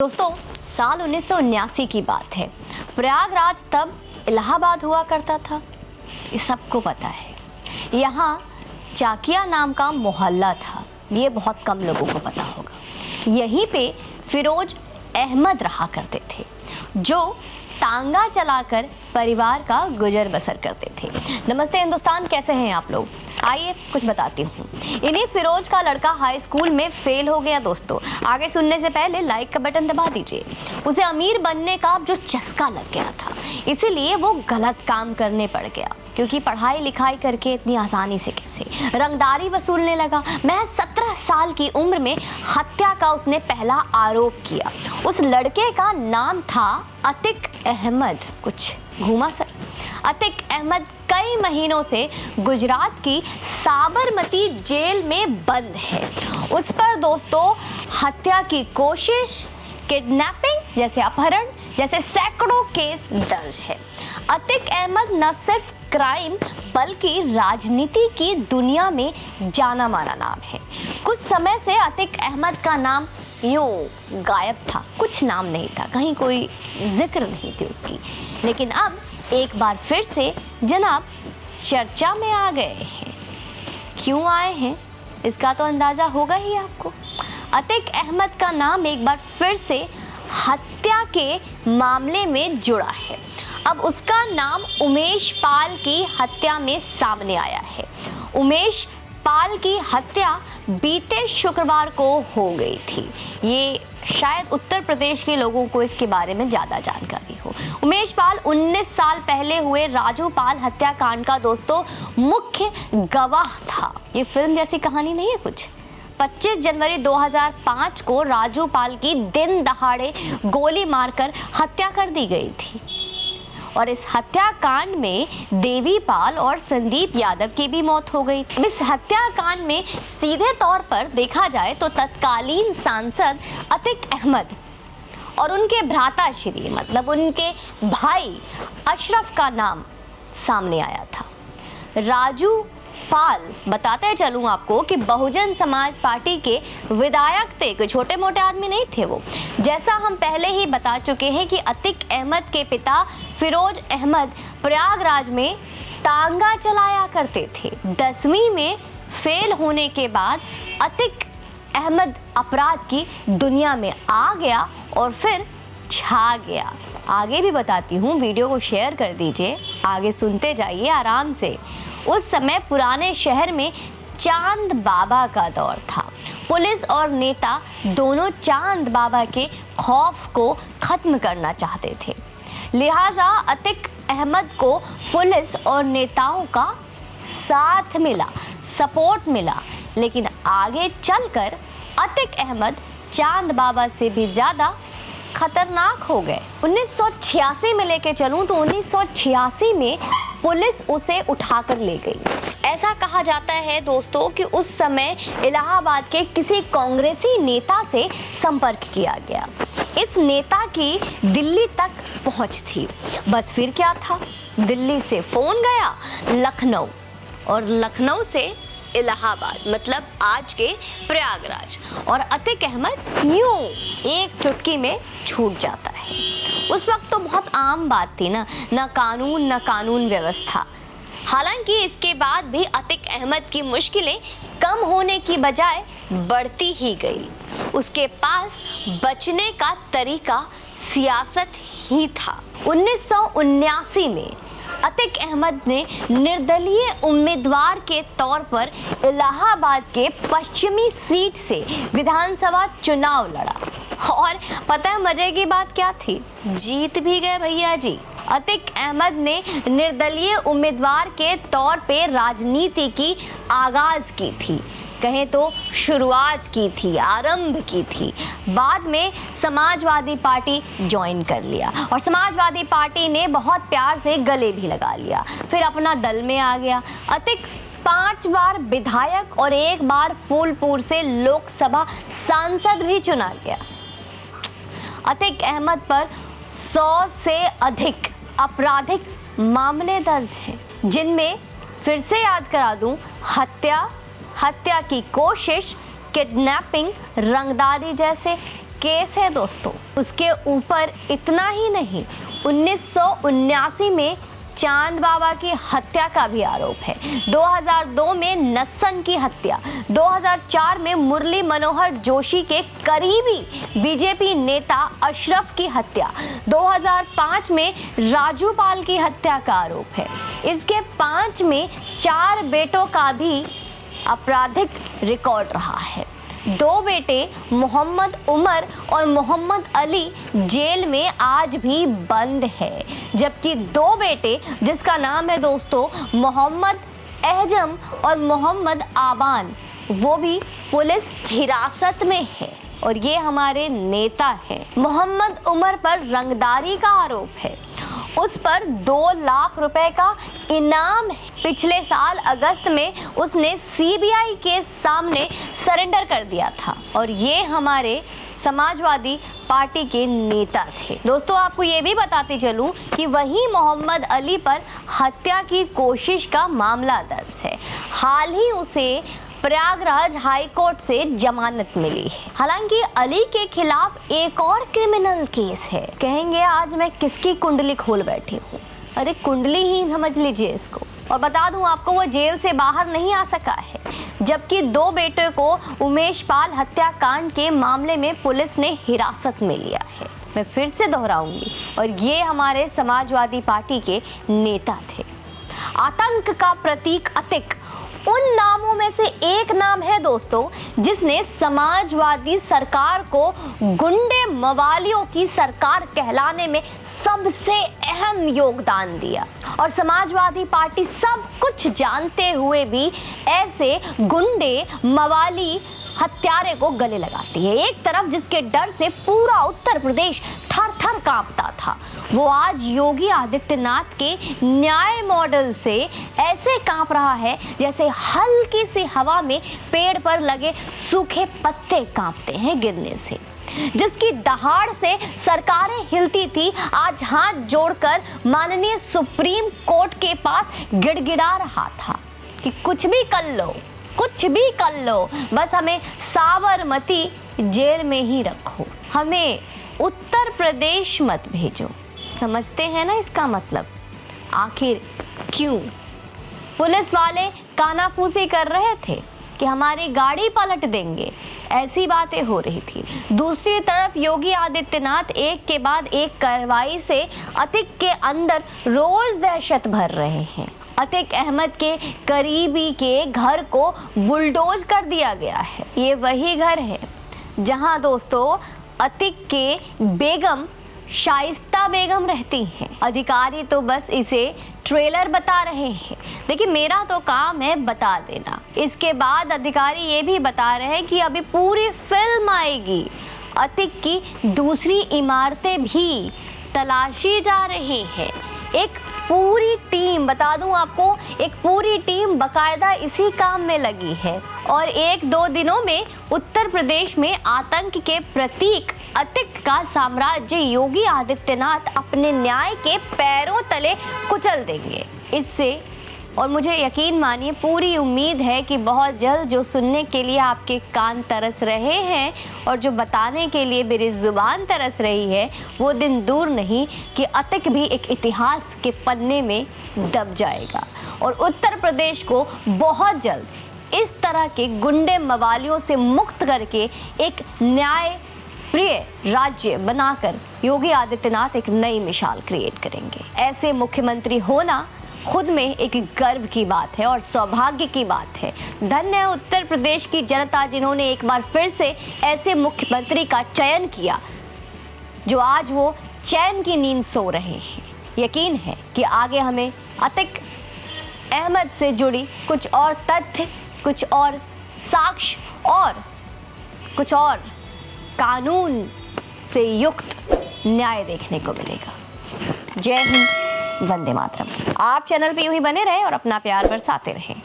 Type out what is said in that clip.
दोस्तों, साल 1979 की बात है। प्रयागराज तब इलाहाबाद हुआ करता था, ये सबको पता है। यहाँ चाकिया नाम का मोहल्ला था, ये बहुत कम लोगों को पता होगा। यहीं पे फिरोज अहमद रहा करते थे, जो तांगा चलाकर परिवार का गुजर बसर करते थे। नमस्ते हिंदुस्तान, कैसे हैं आप लोग? आइए कुछ बताती हूँ। इन्हीं फिरोज का लड़का हाई स्कूल में फेल हो गया। दोस्तों, आगे सुनने से पहले लाइक का बटन दबा दीजिए। उसे अमीर बनने का जो चस्का लग गया था, इसीलिए वो गलत काम करने पड़ गया, क्योंकि पढ़ाई लिखाई करके इतनी आसानी से कैसे रंगदारी वसूलने लगा। महज 17 साल की उम्र में हत्या का उसने पहला आरोप किया। उस लड़के का नाम था अतिक अहमद। कुछ घूमा सर? अतिक अहमद कई महीनों से गुजरात की साबरमती जेल में बंद है। उस पर दोस्तों हत्या की कोशिश, किडनैपिंग जैसे अपहरण जैसे सैकड़ों केस दर्ज है। अतिक अहमद न सिर्फ क्राइम बल्कि राजनीति की दुनिया में जाना माना नाम है। कुछ समय से अतिक अहमद का नाम यूं गायब था, कुछ नाम नहीं था, कहीं कोई जिक्र नहीं थी उसकी। लेकिन अब एक बार फिर से जनाब चर्चा में आ गए हैं। क्यों आए हैं इसका तो अंदाजा होगा ही आपको। अतिक अहमद का नाम एक बार फिर से हत्या के मामले में जुड़ा है। अब उसका नाम उमेश पाल की हत्या में सामने आया है। उमेश पाल की हत्या बीते शुक्रवार को हो गई थी। ये शायद उत्तर प्रदेश के लोगों को इसके बारे में ज़्यादा जानकारी हो। उमेश पाल 19 साल पहले हुए राजू पाल हत्याकांड का दोस्तों मुख्य गवाह था। ये फिल्म जैसी कहानी नहीं है कुछ। 25 जनवरी 2005 को राजू पाल की दिन दहाड़े गोली मारकर हत्या कर दी गई थी, और इस हत्याकांड में देवी पाल और संदीप यादव की भी मौत हो गई। इस हत्याकांड में सीधे तौर पर देखा जाए तो तत्कालीन सांसद अतिक अहमद और उनके भ्राताश्री मतलब उनके भाई अशरफ का नाम सामने आया था। राजू पाल, बताते चलूं आपको कि बहुजन समाज पार्टी के विधायक थे, कोई छोटे मोटे आदमी नहीं थे वो। जैसा हम पहले ही बता चुके हैं कि अतिक अहमद के पिता फिरोज अहमद प्रयागराज में तांगा चलाया करते थे। 10वीं में फेल होने के बाद अतिक अहमद अपराध की दुनिया में आ गया और फिर छा गया। आगे भी बताती हूँ, वीडियो को शेयर कर दीजिए, आगे सुनते जाइए आराम से। उस समय पुराने शहर में चांद बाबा का दौर था। पुलिस और नेता दोनों चांद बाबा के खौफ को खत्म करना चाहते थे, लिहाजा अतिक अहमद को पुलिस और नेताओं का साथ मिला, सपोर्ट मिला। लेकिन आगे चलकर अतिक अहमद चांद बाबा से भी ज़्यादा खतरनाक हो गए। 1986 में लेके चलूं तो 1986 में पुलिस उसे उठाकर ले गई। ऐसा कहा जाता है दोस्तों कि उस समय इलाहाबाद के किसी कांग्रेसी नेता से संपर्क किया गया। इस नेता की दिल्ली तक पहुंच थी। बस फिर क्या था, दिल्ली से फोन गया लखनऊ, और लखनऊ से इलाहाबाद मतलब आज के प्रयागराज, और अतिक अहमद यूं एक चुटकी में छूट जाता है। उस वक्त तो बहुत आम बात थी ना कानून व्यवस्था। हालांकि इसके बाद भी अतिक अहमद की मुश्किलें कम होने की बजाय बढ़ती ही गई। उसके पास बचने का तरीका सियासत ही था। 1979 में अतिक अहमद ने निर्दलीय उम्मीदवार के तौर पर इलाहाबाद के पश्चिमी सीट से विधानसभा चुनाव लड़ा, और पता है मजे की बात क्या थी? जीत भी गए भैया जी। अतिक अहमद ने निर्दलीय उम्मीदवार के तौर पे राजनीति की आगाज की थी, कहें तो शुरुआत की थी, आरंभ की थी। बाद में समाजवादी पार्टी ज्वाइन कर लिया, और समाजवादी पार्टी ने बहुत प्यार से गले भी लगा लिया, फिर अपना दल में आ गया। अतिक 5 बार विधायक और 1 बार फूलपुर से लोकसभा सांसद भी चुना गया। अतिक अहमद पर 100 से अधिक आपराधिक मामले दर्ज हैं, जिनमें फिर से याद करा दूं, हत्या की कोशिश, किडनैपिंग, रंगदारी जैसे केस है दोस्तों। उसके ऊपर इतना ही नहीं, 1979 में चांद बाबा की हत्या का भी आरोप है, 2002 में नस्सन की हत्या, 2004 में मुरली मनोहर जोशी के करीबी बीजेपी नेता अशरफ की हत्या, 2005 में राजू पाल की हत्या का आरोप है। इसके 5 में 4 बेटों का भी आपराधिक रिकॉर्ड रहा है। 2 बेटे मोहम्मद उमर और मोहम्मद अली जेल में आज भी बंद है, जबकि 2 बेटे जिसका नाम है दोस्तों मोहम्मद एहजम और मोहम्मद आबान, वो भी पुलिस हिरासत में है और ये हमारे नेता हैं। मोहम्मद उमर पर रंगदारी का आरोप है, उस पर 2 लाख रुपए का इनाम है। पिछले साल अगस्त में उसने सीबीआई के सामने सरेंडर कर दिया था और ये हमारे समाजवादी पार्टी के नेता थे। दोस्तों आपको ये भी बताते चलूं कि वही मोहम्मद अली पर हत्या की कोशिश का मामला दर्ज है। हाल ही उसे प्रयागराज हाई कोर्ट से जमानत मिली है। हालांकि अली के खिलाफ एक और क्रिमिनल केस है। कहेंगे आज मैं किसकी कुंडली खोल बैठी हूँ, अरे कुंडली ही समझ लीजिए इसको। और बता दूं आपको, वो जेल से बाहर नहीं आ सका है, जबकि 2 बेटे को उमेश पाल हत्याकांड के मामले में पुलिस ने हिरासत में लिया है। मैं फिर से दोहराऊंगी, और ये हमारे समाजवादी पार्टी के नेता थे। आतंक का प्रतीक अतिक उन नामों में से एक नाम है दोस्तों, जिसने समाजवादी सरकार को गुंडे मवालियों की सरकार कहलाने में सबसे अहम योगदान दिया। और समाजवादी पार्टी सब कुछ जानते हुए भी ऐसे गुंडे मवाली हत्यारे को गले लगाती है। एक तरफ जिसके डर से पूरा उत्तर प्रदेश थर थर कांपता था, वो आज योगी आदित्यनाथ के न्याय मॉडल से ऐसे कांप रहा है जैसे हल्की सी हवा में पेड़ पर लगे सूखे पत्ते कांपते हैं गिरने से। जिसकी दहाड़ से सरकारें हिलती थी, आज हाथ जोड़कर माननीय सुप्रीम कोर्ट के पास गिड़गिड़ा रहा था कि कुछ भी कर लो, कुछ भी कर लो, बस हमें साबरमती जेल में ही रखो, हमें उत्तर प्रदेश मत भेजो। समझते हैं ना इसका मतलब? आखिर क्यों? पुलिस वाले कानाफूसी कर रहे थे कि हमारी गाड़ी पलट देंगे, ऐसी बातें हो रही थी। दूसरी तरफ योगी आदित्यनाथ एक के बाद एक कार्रवाई से अतिक के अंदर रोज दहशत भर रहे हैं। अतिक अहमद के करीबी के घर को बुलडोज कर दिया गया है। ये वही घर है जहां दोस्तों अतिक के बेगम शाइस्ता बेगम रहती हैं। अधिकारी तो बस इसे ट्रेलर बता रहे हैं। देखिए मेरा तो काम है बता देना, इसके बाद अधिकारी ये भी बता रहे हैं कि अभी पूरी फिल्म आएगी। अतिक की दूसरी इमारतें भी तलाशी जा रही है। एक पूरी टीम, बता दूं आपको, एक पूरी टीम बकायदा इसी काम में लगी है। और 1-2 दिनों में उत्तर प्रदेश में आतंक के प्रतीक अतिक का साम्राज्य योगी आदित्यनाथ अपने न्याय के पैरों तले कुचल देंगे। इससे, और मुझे यकीन मानिए पूरी उम्मीद है कि बहुत जल्द जो सुनने के लिए आपके कान तरस रहे हैं और जो बताने के लिए मेरी जुबान तरस रही है, वो दिन दूर नहीं कि अतिक भी एक इतिहास के पन्ने में दब जाएगा और उत्तर प्रदेश को बहुत जल्द इस तरह के गुंडे मवालियों से मुक्त करके एक न्याय प्रिय राज्य बनाकर योगी आदित्यनाथ एक नई मिसाल क्रिएट करेंगे। ऐसे मुख्यमंत्री होना खुद में एक गर्व की बात है और सौभाग्य की बात है। धन्य है उत्तर प्रदेश की जनता जिन्होंने एक बार फिर से ऐसे मुख्यमंत्री का चयन किया जो आज वो चैन की नींद सो रहे हैं। यकीन है कि आगे हमें अतिक अहमद से जुड़ी कुछ और तथ्य, कुछ और साक्ष्य और कुछ और कानून से युक्त न्याय देखने को मिलेगा। जय हिंद, वंदे मातरम। आप चैनल पे यूं ही बने रहें और अपना प्यार बरसाते रहें।